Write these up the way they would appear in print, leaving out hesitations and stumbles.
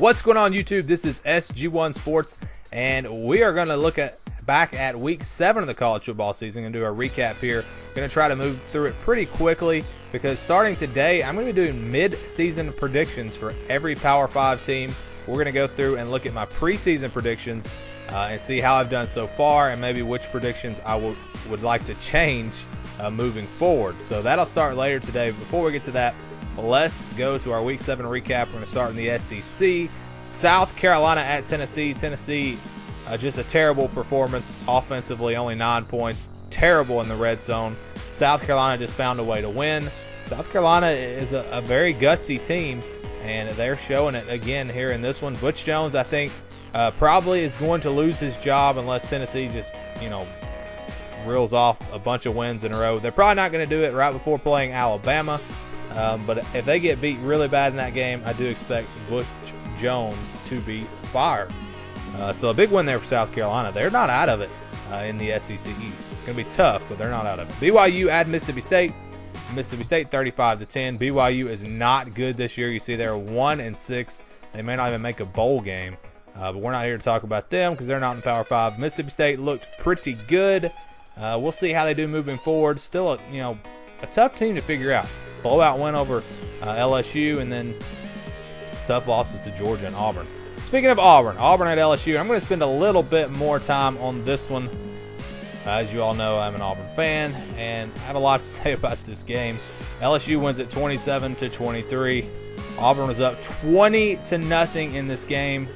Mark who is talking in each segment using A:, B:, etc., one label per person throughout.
A: What's going on, YouTube? This is SG1 Sports, and we are going to look back at Week 7 of the college football season and do a recap here. Going to try to move through it pretty quickly because starting today, I'm going to be doing mid-season predictions for every Power 5 team. We're going to go through and look at my preseason predictions and see how I've done so far and maybe which predictions I would like to change moving forward. So that'll start later today. Before we get to that, let's go to our Week 7 recap. We're going to start in the SEC. South Carolina at Tennessee. Tennessee, just a terrible performance offensively, only 9 points. Terrible in the red zone. South Carolina just found a way to win. South Carolina is a very gutsy team, and they're showing it again here in this one. Butch Jones, I think, probably is going to lose his job unless Tennessee just, reels off a bunch of wins in a row. They're probably not going to do it right before playing Alabama. But if they get beat really bad in that game, I do expect Butch Jones to be fired. So a big win there for South Carolina. They're not out of it in the SEC East. It's going to be tough, but they're not out of it. BYU at Mississippi State. Mississippi State 35-10. BYU is not good this year. You see they're 1-6. They may not even make a bowl game. But we're not here to talk about them because they're not in Power 5. Mississippi State looked pretty good. We'll see how they do moving forward. Still, a tough team to figure out. Blowout win over LSU, and then tough losses to Georgia and Auburn. Speaking of Auburn at LSU, I'm going to spend a little bit more time on this one. As you all know, I'm an Auburn fan, and I have a lot to say about this game. LSU wins at 27-23. Auburn was up 20-0 in this game,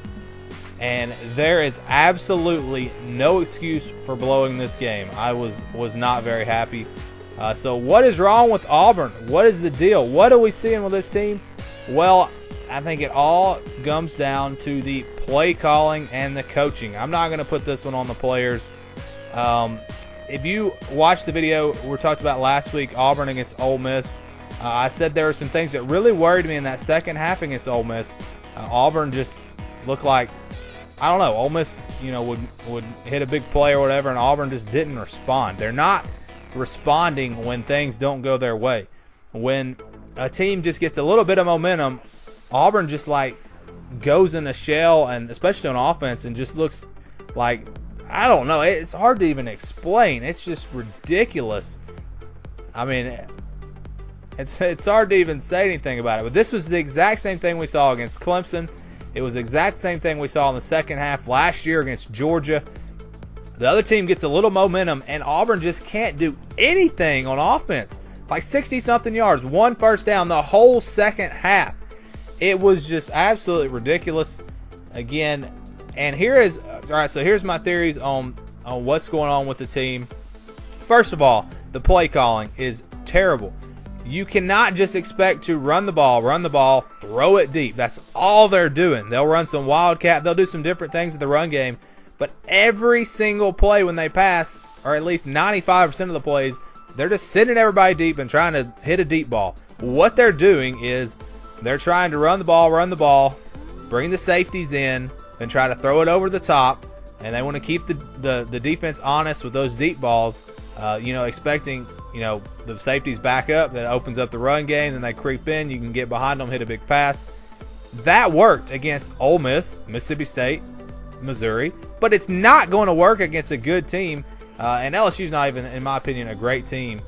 A: and there is absolutely no excuse for blowing this game. I was not very happy. So what is wrong with Auburn? What is the deal? What are we seeing with this team? Well, I think it all comes down to the play calling and the coaching. I'm not going to put this one on the players. If you watched the video we talked about last week, Auburn against Ole Miss, I said there were some things that really worried me in that second half against Ole Miss. Auburn just looked like, I don't know, Ole Miss, would hit a big play or whatever, and Auburn just didn't respond. They're not responding when things don't go their way. When a team just gets a little bit of momentum, Auburn just goes in a shell, and especially on offense, and just looks like, I don't know, it's hard to even explain. It's just ridiculous. I mean, it's hard to even say anything about it. But this was the exact same thing we saw against Clemson. It was the exact same thing we saw in the second half last year against Georgia. The other team gets a little momentum, and Auburn just can't do anything on offense. 60-something yards, 1 first down the whole second half. It was just absolutely ridiculous. Again, and here's my theories on what's going on with the team. First of all, the play calling is terrible. You cannot just expect to run the ball, throw it deep. That's all they're doing. They'll run some wildcat. They'll do some different things in the run game. But every single play when they pass, or at least 95% of the plays, they're just sending everybody deep and trying to hit a deep ball. What they're doing is they're trying to run the ball, bring the safeties in, and try to throw it over the top. And they want to keep the defense honest with those deep balls, expecting, the safeties back up. That opens up the run game. Then they creep in. You can get behind them, hit a big pass. That worked against Ole Miss, Mississippi State, Missouri, but it's not going to work against a good team, and LSU's not even, in my opinion, a great team.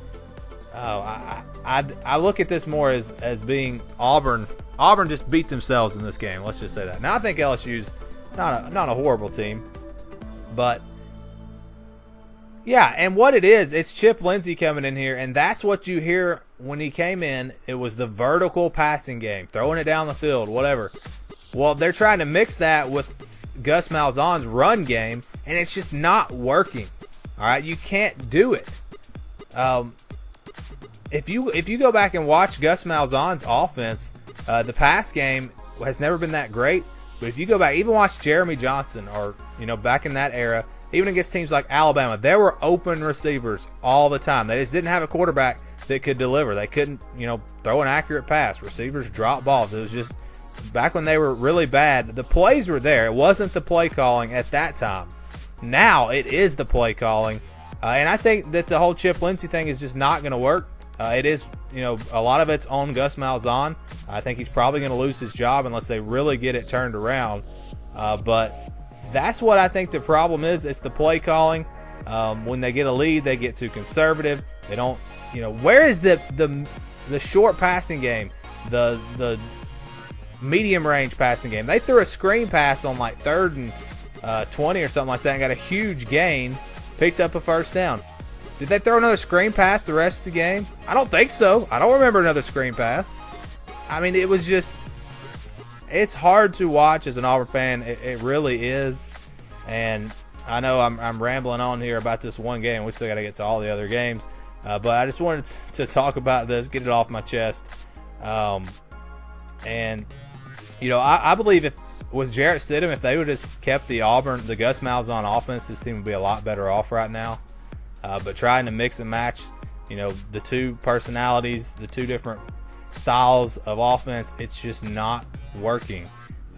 A: I look at this more as being Auburn. Auburn just beat themselves in this game. Let's just say that. Now I think LSU's not a horrible team, but yeah. And what it is, it's Chip Lindsey coming in here, and that's what you hear when he came in. It was the vertical passing game, throwing it down the field, whatever. Well, they're trying to mix that with Gus Malzahn's run game, and it's just not working. All right, you can't do it. If you go back and watch Gus Malzahn's offense, the pass game has never been that great. But if you go back, even watch Jeremy Johnson, or back in that era, even against teams like Alabama, there were open receivers all the time. They just didn't have a quarterback that could deliver. They couldn't, throw an accurate pass. Receivers dropped balls. It was just, back when they were really bad, the plays were there. It wasn't the play calling at that time. Now it is the play calling. And I think that the whole Chip Lindsey thing is just not going to work. It is, a lot of it's on Gus Malzahn. I think he's probably going to lose his job unless they really get it turned around. But that's what I think the problem is. It's the play calling. When they get a lead, they get too conservative. They don't, where is the short passing game, the medium range passing game? They threw a screen pass on like 3rd and 20 or something like that and got a huge gain, picked up a first down. Did they throw another screen pass the rest of the game? I don't think so. I don't remember another screen pass. I mean, it was just, it's hard to watch as an Auburn fan. It really is. And I know I'm rambling on here about this one game. We still got to get to all the other games. But I just wanted to talk about this, get it off my chest. And, I believe with Jarrett Stidham, if they would have just kept the Gus Malzahn offense, this team would be a lot better off right now. But trying to mix and match, the two personalities, the two different styles of offense, it's just not working.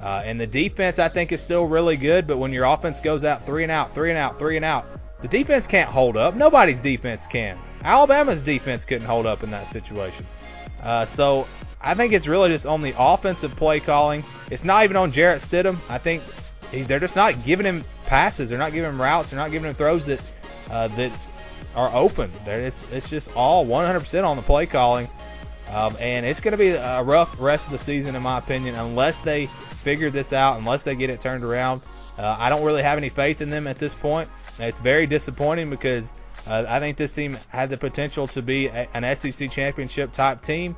A: And the defense, I think, is still really good, but when your offense goes out 3 and out, 3 and out, 3 and out, the defense can't hold up. Nobody's defense can. Alabama's defense couldn't hold up in that situation. So I think it's really just on the offensive play calling. It's not even on Jarrett Stidham. I think they're just not giving him passes. They're not giving him routes. They're not giving him throws that are open. It's just all 100% on the play calling. And it's going to be a rough rest of the season, in my opinion, unless they figure this out, unless they get it turned around. I don't really have any faith in them at this point. It's very disappointing because I think this team had the potential to be an SEC championship type team.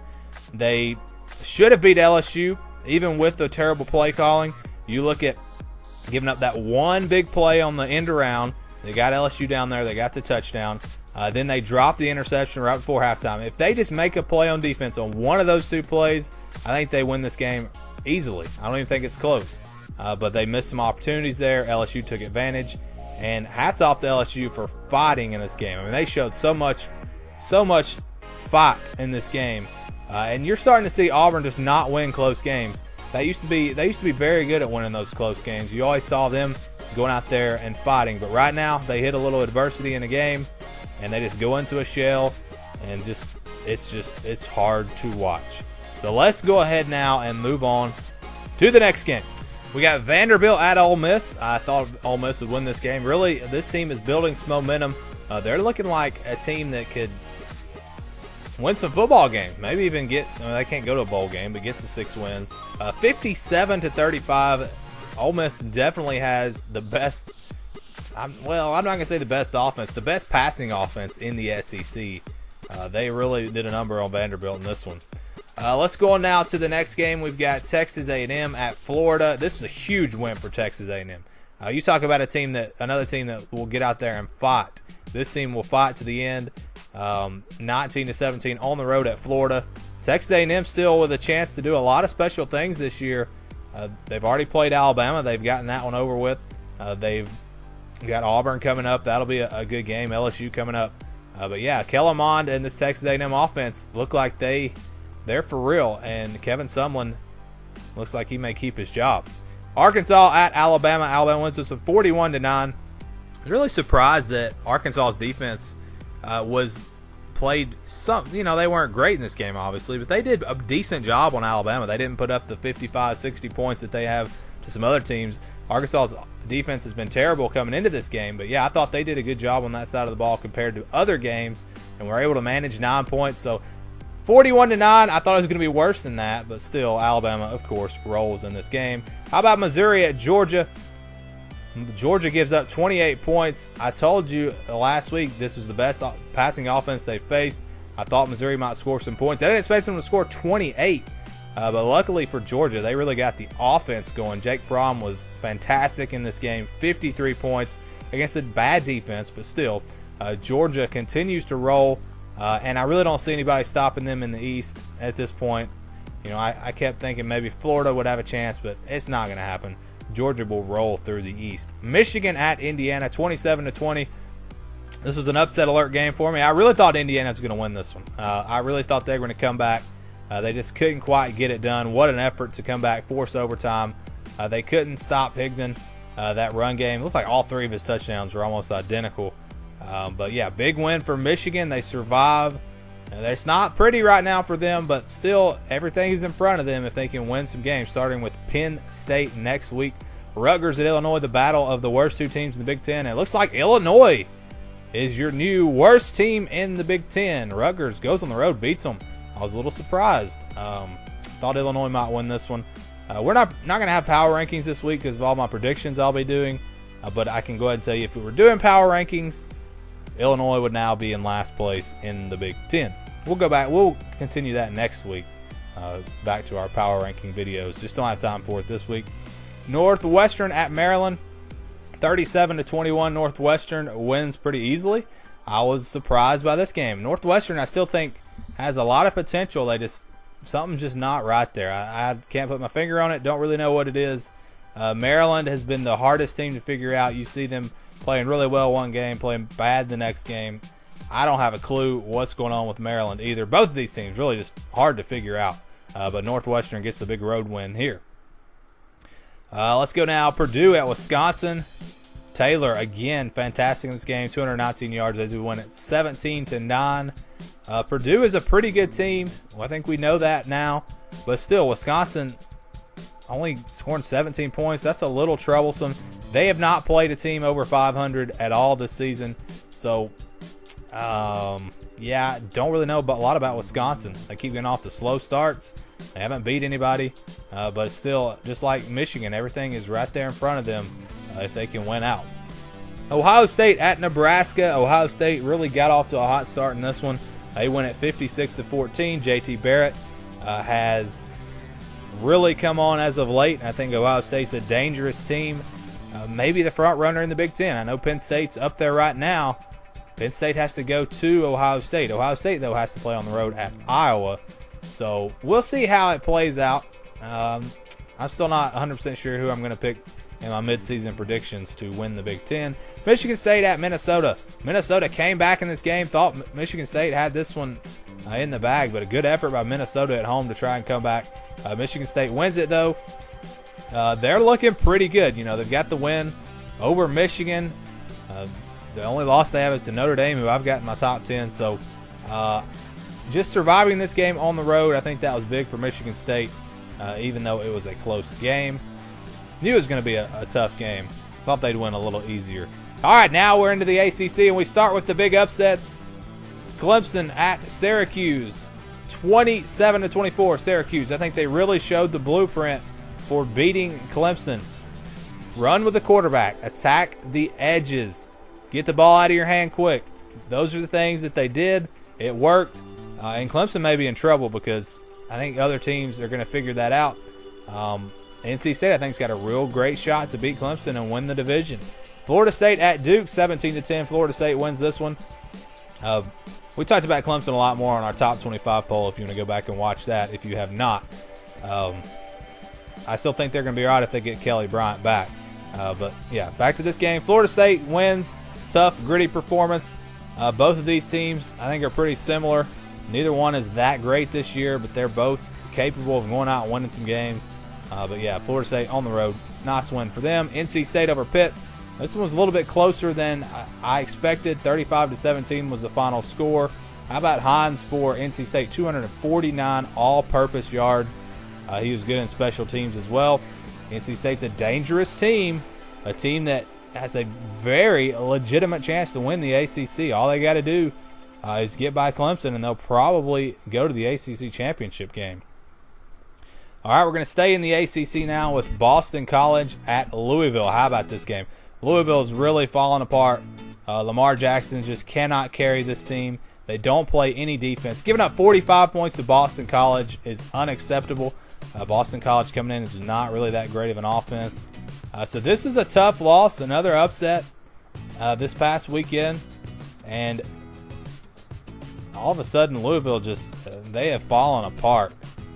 A: They should have beat LSU, even with the terrible play calling. You look at giving up that one big play on the end around. They got LSU down there. They got the touchdown. Then they dropped the interception right before halftime. If they just make a play on defense on one of those two plays, I think they win this game easily. I don't even think it's close. But they missed some opportunities there. LSU took advantage. And hats off to LSU for fighting in this game. I mean, they showed so much fight in this game. And you're starting to see Auburn just not win close games. They used to be very good at winning those close games. You always saw them going out there and fighting. But right now, they hit a little adversity in the game, and they just go into a shell, and it's hard to watch. So let's go ahead now and move on to the next game. We got Vanderbilt at Ole Miss. I thought Ole Miss would win this game. Really, this team is building some momentum. They're looking like a team that could win some football games. Maybe even get, they can't go to a bowl game, but get to 6 wins. 57-35. Ole Miss definitely has the best, I'm not going to say the best offense, the best passing offense in the SEC. They really did a number on Vanderbilt in this one. Let's go on now to the next game. We've got Texas A&M at Florida. This was a huge win for Texas A&M. You talk about another team that will get out there and fight. This team will fight to the end. 19-17 on the road at Florida. Texas A&M still with a chance to do a lot of special things this year. They've already played Alabama. They've gotten that one over with. They've got Auburn coming up. That'll be a good game. LSU coming up. But yeah, Kellen Mond and this Texas A&M offense look like they're for real. And Kevin Sumlin looks like he may keep his job. Arkansas at Alabama. Alabama wins this one 41-9. I was really surprised that Arkansas's defense was played some, they weren't great in this game, obviously, but they did a decent job on Alabama. They didn't put up the 55, 60 points that they have to some other teams. Arkansas's defense has been terrible coming into this game, but yeah, I thought they did a good job on that side of the ball compared to other games, and were able to manage 9 points. So 41-9, I thought it was going to be worse than that, but still, Alabama, of course, rolls in this game. How about Missouri at Georgia? Georgia gives up 28 points. I told you last week this was the best passing offense they faced. I thought Missouri might score some points. I didn't expect them to score 28, but luckily for Georgia, they really got the offense going. Jake Fromm was fantastic in this game, 53 points against a bad defense, but still, Georgia continues to roll, and I really don't see anybody stopping them in the East at this point. I kept thinking maybe Florida would have a chance, but it's not going to happen. Georgia will roll through the East. Michigan at Indiana, 27-20. This was an upset alert game for me. I really thought Indiana was going to win this one. I really thought they were going to come back. They just couldn't quite get it done. What an effort to come back, force overtime. They couldn't stop Higdon. That run game, it looks like all 3 of his touchdowns were almost identical. But yeah, big win for Michigan. They survive And it's not pretty right now for them, but still everything is in front of them if they can win some games, starting with Penn State next week. Rutgers at Illinois, the battle of the worst two teams in the Big Ten. And it looks like Illinois is your new worst team in the Big Ten. Rutgers goes on the road, beats them. I was a little surprised. Thought Illinois might win this one. We're not going to have power rankings this week because of all my predictions I'll be doing. But I can go ahead and tell you, if we were doing power rankings, Illinois would now be in last place in the Big Ten. We'll go back. We'll continue that next week. Back to our power ranking videos. Just don't have time for it this week. Northwestern at Maryland, 37-21. Northwestern wins pretty easily. I was surprised by this game. Northwestern, I still think, has a lot of potential. Something's just not right there. I can't put my finger on it. Don't really know what it is. Maryland has been the hardest team to figure out. You see them playing really well one game, playing bad the next game. I don't have a clue what's going on with Maryland either. Both of these teams really just hard to figure out. But Northwestern gets a big road win here. Let's go now. Purdue at Wisconsin. Taylor, again, fantastic in this game. 219 yards as we win it 17-9. Purdue is a pretty good team. Well, I think we know that now. But still, Wisconsin only scoring 17 points. That's a little troublesome. They have not played a team over 500 at all this season. So, yeah, don't really know a lot about Wisconsin. They keep getting off to slow starts. They haven't beat anybody. But it's still, just like Michigan, everything is right there in front of them if they can win out. Ohio State at Nebraska. Ohio State really got off to a hot start in this one. They win at 56-14. J.T. Barrett has really come on as of late. I think Ohio State's a dangerous team. Maybe the front runner in the Big Ten. I know Penn State's up there right now. Penn State has to go to Ohio State. Ohio State, though, has to play on the road at Iowa. So we'll see how it plays out. I'm still not 100% sure who I'm going to pick in my midseason predictions to win the Big Ten. Michigan State at Minnesota. Minnesota came back in this game. Thought Michigan State had this one in the bag, but a good effort by Minnesota at home to try and come back. Michigan State wins it, though. They're looking pretty good. You know, they've got the win over Michigan. The only loss they have is to Notre Dame, who I've got in my top 10. So just surviving this game on the road, I think that was big for Michigan State, even though it was a close game. Knew it was going to be a tough game. Thought they'd win a little easier. All right, now we're into the ACC, and we start with the big upsets. Clemson at Syracuse, 27-24. Syracuse, I think they really showed the blueprint for beating Clemson. Run with the quarterback. Attack the edges. Get the ball out of your hand quick. Those are the things that they did. It worked. And Clemson may be in trouble because I think other teams are going to figure that out. NC State, I think, has got a real great shot to beat Clemson and win the division. Florida State at Duke, 17-10. Florida State wins this one. We talked about Clemson a lot more on our top 25 poll if you want to go back and watch that if you have not. I still think they're going to be all right if they get Kelly Bryant back. But, yeah, back to this game. Florida State wins. Tough, gritty performance. Both of these teams, I think, are pretty similar. Neither one is that great this year, but they're both capable of going out and winning some games. But, yeah, Florida State on the road. Nice win for them. NC State over Pitt. This one was a little bit closer than I expected. 35-17 was the final score. How about Hines for NC State? 249 all-purpose yards. He was good in special teams as well. NC State's a dangerous team, a team that has a very legitimate chance to win the ACC. All they got to do is get by Clemson, and they'll probably go to the ACC championship game. All right, we're going to stay in the ACC now with Boston College at Louisville. How about this game? Louisville's really falling apart. Lamar Jackson just cannot carry this team. They don't play any defense. Giving up 45 points to Boston College is unacceptable. Boston College coming in is not really that great of an offense. So this is a tough loss, another upset this past weekend. And all of a sudden, Louisville just, they have fallen apart.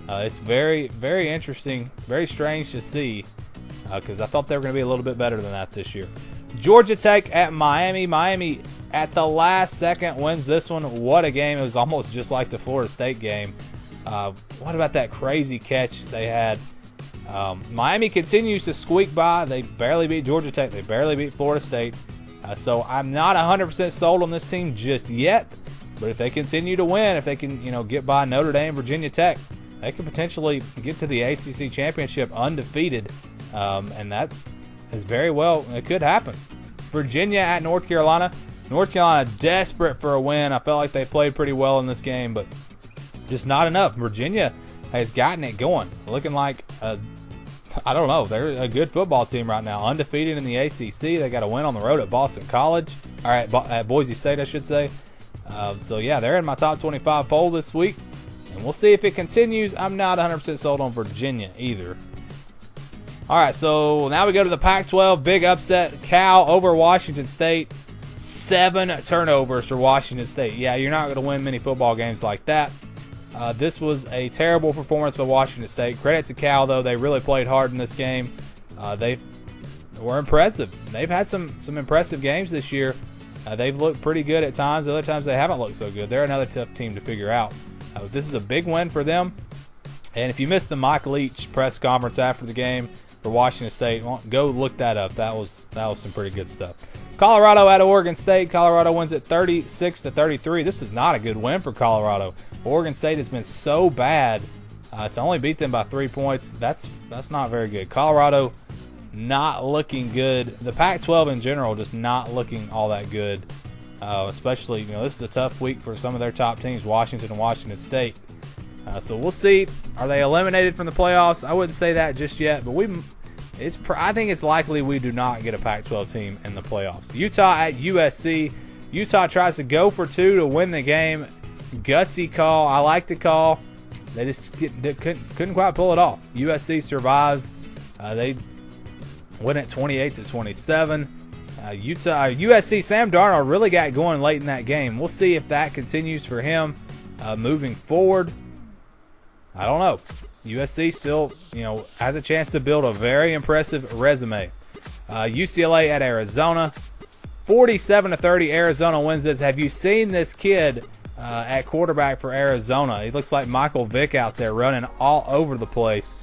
A: It's very, very interesting, very strange to see because I thought they were going to be a little bit better than that this year. Georgia Tech at Miami. Miami at the last second wins this one. What a game. It was almost just like the Florida State game. What about that crazy catch they had? Miami continues to squeak by. They barely beat Georgia Tech. They barely beat Florida State. So I'm not 100% sold on this team just yet. But if they continue to win, if they can, get by Notre Dame, Virginia Tech, they could potentially get to the ACC championship undefeated, and that is very well, it could happen. Virginia at North Carolina. North Carolina desperate for a win. I felt like they played pretty well in this game, but just not enough. Virginia has gotten it going, looking like I don't know. They're a good football team right now, undefeated in the ACC. They got a win on the road at Boston College, or at Boise State, I should say. So yeah, they're in my top 25 poll this week, and we'll see if it continues. I'm not 100% sold on Virginia either. All right, so now we go to the Pac-12. Big upset. Cal over Washington State. 7 turnovers for Washington State. Yeah, you're not going to win many football games like that. This was a terrible performance by Washington State. Credit to Cal, though. They really played hard in this game. They were impressive. They've had some impressive games this year. They've looked pretty good at times. Other times they haven't looked so good. They're another tough team to figure out. This is a big win for them. And if you missed the Mike Leach press conference after the game for Washington State, go look that up. That was some pretty good stuff. Colorado at Oregon State. Colorado wins at 36-33. This is not a good win for Colorado. Oregon State has been so bad. To only beat them by 3 points, that's not very good. Colorado not looking good. The Pac-12 in general just not looking all that good. Especially, this is a tough week for some of their top teams, Washington and Washington State. So we'll see. Are they eliminated from the playoffs? I wouldn't say that just yet, but I think it's likely we do not get a Pac-12 team in the playoffs. Utah at USC. Utah tries to go for 2 to win the game. Gutsy call. I like the call. They just couldn't quite pull it off. USC survives. They win at 28-27. USC, Sam Darnold really got going late in that game. We'll see if that continues for him moving forward. I don't know. USC still, has a chance to build a very impressive resume. UCLA at Arizona. 47-30, Arizona wins this. Have you seen this kid at quarterback for Arizona? He looks like Michael Vick out there running all over the place.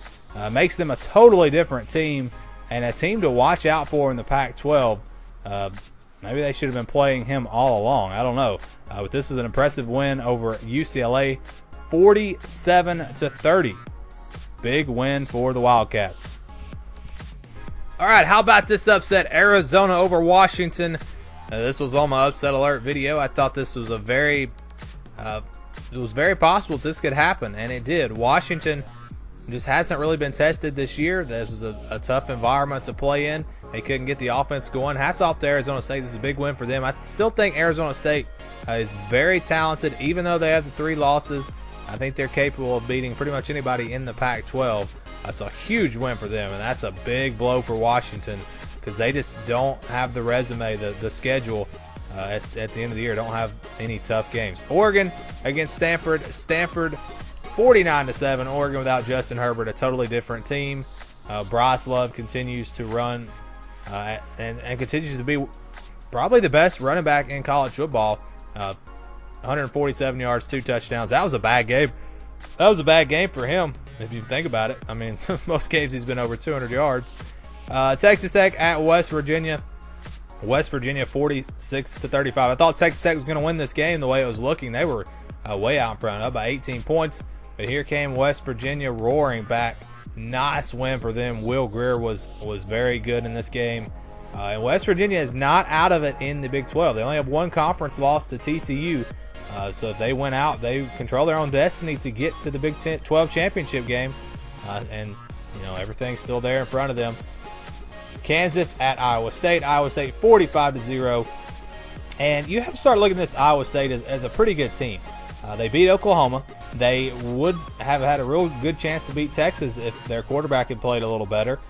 A: Makes them a totally different team and a team to watch out for in the Pac-12. Maybe they should have been playing him all along. I don't know. But this was an impressive win over UCLA. 47-30. Big win for the Wildcats. All right, how about this upset? Arizona over Washington. This was on my upset alert video. I thought this was it was very possible this could happen, and it did. Washington just hasn't really been tested this year. This was a tough environment to play in. They couldn't get the offense going. Hats off to Arizona State. This is a big win for them. I still think Arizona State is very talented, even though they have the 3 losses. I think they're capable of beating pretty much anybody in the Pac-12. That's a huge win for them, and that's a big blow for Washington because they just don't have the resume, the schedule at the end of the year. Don't have any tough games. Oregon against Stanford. Stanford 49-7. Oregon without Justin Herbert, a totally different team. Bryce Love continues to run and continues to be probably the best running back in college football. 147 yards, 2 touchdowns. That was a bad game. That was a bad game for him, if you think about it. I mean, most games he's been over 200 yards. Texas Tech at West Virginia. West Virginia 46-35. I thought Texas Tech was going to win this game the way it was looking. They were way out in front, up by 18 points. But here came West Virginia roaring back. Nice win for them. Will Grier was very good in this game. And West Virginia is not out of it in the Big 12. They only have 1 conference loss to TCU. So if they went out, they control their own destiny to get to the Big 12 championship game. And, everything's still there in front of them. Kansas at Iowa State. Iowa State 45-0. And you have to start looking at this Iowa State as a pretty good team. They beat Oklahoma. They would have had a real good chance to beat Texas if their quarterback had played a little better.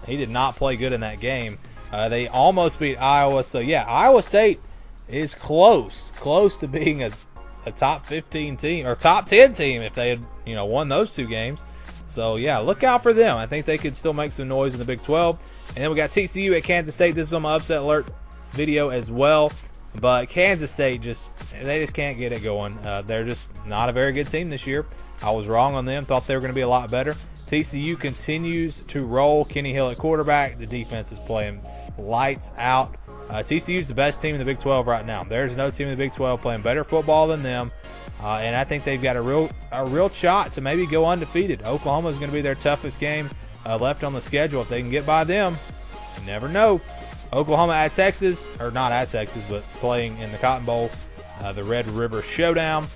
A: He did not play good in that game. They almost beat Iowa. So, yeah, Iowa State is close to being a top 15 team or top 10 team if they had won those 2 games. So yeah, look out for them. I think they could still make some noise in the Big 12. And then we got TCU at Kansas State. This is on my upset alert video as well. But Kansas State they just can't get it going. They're just not a very good team this year. I was wrong on them. Thought they were going to be a lot better. TCU continues to roll. Kenny Hill at quarterback. The defense is playing lights out. TCU's the best team in the Big 12 right now. There's no team in the Big 12 playing better football than them, and I think they've got a real shot to maybe go undefeated. Oklahoma is going to be their toughest game left on the schedule. If they can get by them, you never know. Oklahoma at Texas, or not at Texas, but playing in the Cotton Bowl, the Red River Showdown.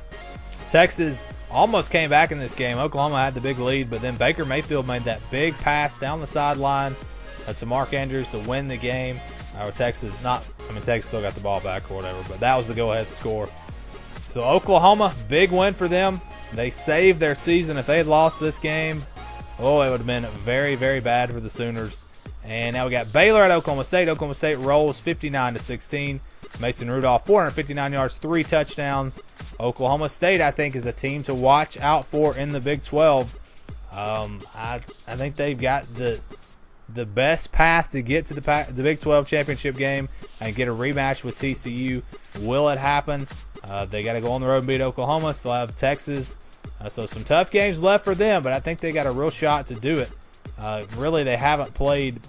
A: Texas almost came back in this game. Oklahoma had the big lead, but then Baker Mayfield made that big pass down the sideline to Mark Andrews to win the game. Texas still got the ball back or whatever, but that was the go-ahead score. So Oklahoma, big win for them. They saved their season. If they had lost this game, it would have been very, very bad for the Sooners. And now we got Baylor at Oklahoma State. Oklahoma State rolls 59-16. Mason Rudolph, 459 yards, 3 touchdowns. Oklahoma State, I think, is a team to watch out for in the Big 12. I think they've got the best path to get to the Big 12 championship game and get a rematch with TCU. Will it happen? They got to go on the road and beat Oklahoma. Still have Texas. So some tough games left for them, but I think they got a real shot to do it. Really, they haven't played,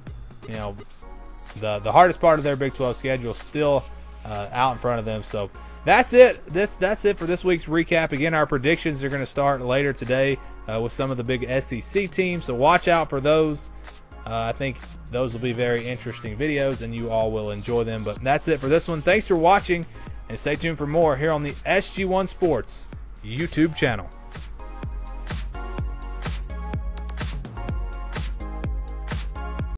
A: the hardest part of their Big 12 schedule still out in front of them. So that's it. That's it for this week's recap. Again, our predictions are going to start later today with some of the big SEC teams, so watch out for those. I think those will be very interesting videos, and you all will enjoy them. But that's it for this one. Thanks for watching, and stay tuned for more here on the SG1 Sports YouTube channel.